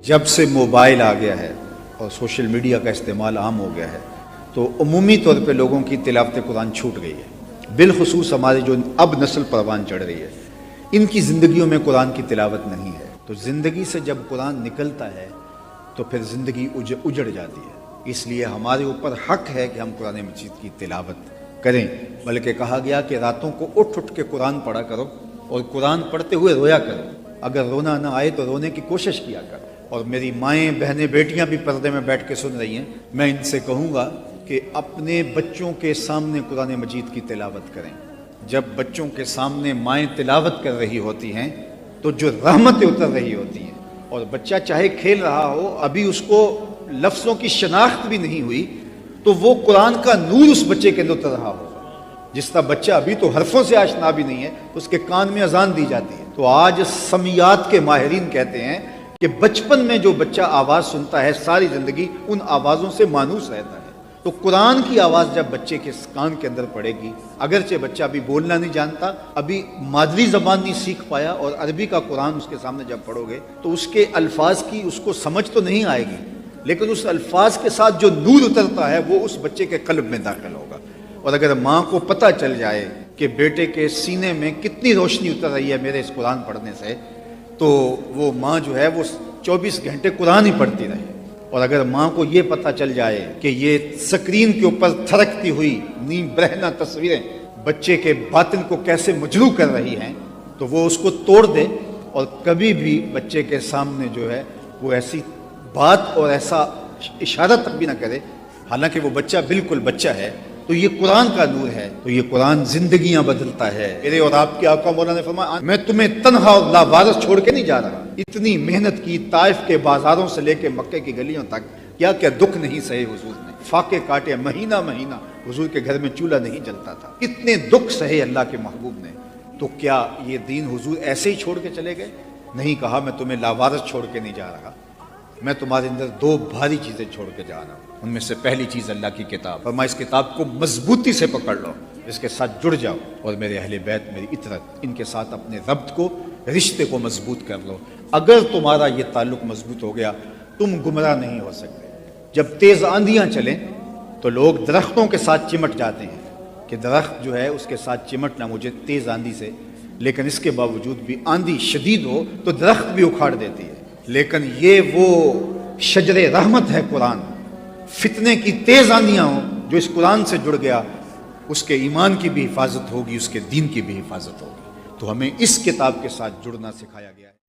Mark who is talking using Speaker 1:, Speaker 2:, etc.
Speaker 1: جب سے موبائل آ گیا ہے اور سوشل میڈیا کا استعمال عام ہو گیا ہے تو عمومی طور پہ لوگوں کی تلاوت قرآن چھوٹ گئی ہے، بالخصوص ہماری جو اب نسل پروان چڑھ رہی ہے ان کی زندگیوں میں قرآن کی تلاوت نہیں ہے۔ تو زندگی سے جب قرآن نکلتا ہے تو پھر زندگی اجڑ جاتی ہے، اس لیے ہمارے اوپر حق ہے کہ ہم قرآن مجید کی تلاوت کریں، بلکہ کہا گیا کہ راتوں کو اٹھ اٹھ کے قرآن پڑھا کرو اور قرآن پڑھتے ہوئے رویا کرو، اگر رونا نہ آئے تو رونے کی کوشش کیا کرو۔ اور میری مائیں بہنیں بیٹیاں بھی پردے میں بیٹھ کے سن رہی ہیں، میں ان سے کہوں گا کہ اپنے بچوں کے سامنے قرآن مجید کی تلاوت کریں۔ جب بچوں کے سامنے مائیں تلاوت کر رہی ہوتی ہیں تو جو رحمتیں اتر رہی ہوتی ہیں، اور بچہ چاہے کھیل رہا ہو، ابھی اس کو لفظوں کی شناخت بھی نہیں ہوئی، تو وہ قرآن کا نور اس بچے کے اندر اتر رہا ہوگا۔ جس طرح بچہ ابھی تو حرفوں سے آشنا بھی نہیں ہے، اس کے کان میں اذان دی جاتی ہے۔ تو آج سمیات کے ماہرین کہتے ہیں کہ بچپن میں جو بچہ آواز سنتا ہے ساری زندگی ان آوازوں سے مانوس رہتا ہے۔ تو قرآن کی آواز جب بچے کے کان کے اندر پڑے گی، اگرچہ بچہ ابھی بولنا نہیں جانتا، ابھی مادری زبان نہیں سیکھ پایا، اور عربی کا قرآن اس کے سامنے جب پڑھو گے تو اس کے الفاظ کی اس کو سمجھ تو نہیں آئے گی، لیکن اس الفاظ کے ساتھ جو نور اترتا ہے وہ اس بچے کے قلب میں داخل ہوگا۔ اور اگر ماں کو پتہ چل جائے کہ بیٹے کے سینے میں کتنی روشنی اتر رہی ہے میرے اس قرآن پڑھنے سے، تو وہ ماں جو ہے وہ 24 گھنٹے قرآن ہی پڑھتی رہے۔ اور اگر ماں کو یہ پتہ چل جائے کہ یہ سکرین کے اوپر تھرکتی ہوئی نیم برہنہ تصویریں بچے کے باطن کو کیسے مجروح کر رہی ہیں، تو وہ اس کو توڑ دے اور کبھی بھی بچے کے سامنے جو ہے وہ ایسی بات اور ایسا اشارہ تک بھی نہ کرے، حالانکہ وہ بچہ بالکل بچہ ہے۔ تو یہ قرآن کا نور ہے، تو یہ قرآن زندگیاں بدلتا ہے۔ میرے اور آپ کے آقا مولا نے فرمایا میں تمہیں تنہا اور لاوارث چھوڑ کے نہیں جا رہا۔ اتنی محنت کی، طائف کے بازاروں سے لے کے مکے کی گلیوں تک، کیا کیا دکھ نہیں سہے حضور نے، فاقے کاٹے، مہینہ مہینہ حضور کے گھر میں چولہا نہیں جلتا تھا، اتنے دکھ سہے اللہ کے محبوب نے۔ تو کیا یہ دین حضور ایسے ہی چھوڑ کے چلے گئے؟ نہیں، کہا میں تمہیں لاوارث چھوڑ کے نہیں جا رہا، میں تمہارے اندر دو بھاری چیزیں چھوڑ کے جا رہا ہوں۔ ان میں سے پہلی چیز اللہ کی کتاب، فرمایا اس کتاب کو مضبوطی سے پکڑ لو، اس کے ساتھ جڑ جاؤ، اور میرے اہل بیت، میری اطرت، ان کے ساتھ اپنے ربط کو، رشتے کو مضبوط کر لو۔ اگر تمہارا یہ تعلق مضبوط ہو گیا تم گمراہ نہیں ہو سکتے۔ جب تیز آندیاں چلیں تو لوگ درختوں کے ساتھ چمٹ جاتے ہیں کہ درخت جو ہے اس کے ساتھ چمٹنا مجھے تیز آندھی سے، لیکن اس کے باوجود بھی آندھی شدید ہو تو درخت بھی اکھاڑ دیتی ہے۔ لیکن یہ وہ شجر رحمت ہے قرآن، فتنے کی تیز آندیاں ہوں، جو اس قرآن سے جڑ گیا اس کے ایمان کی بھی حفاظت ہوگی، اس کے دین کی بھی حفاظت ہوگی۔ تو ہمیں اس کتاب کے ساتھ جڑنا سکھایا گیا ہے۔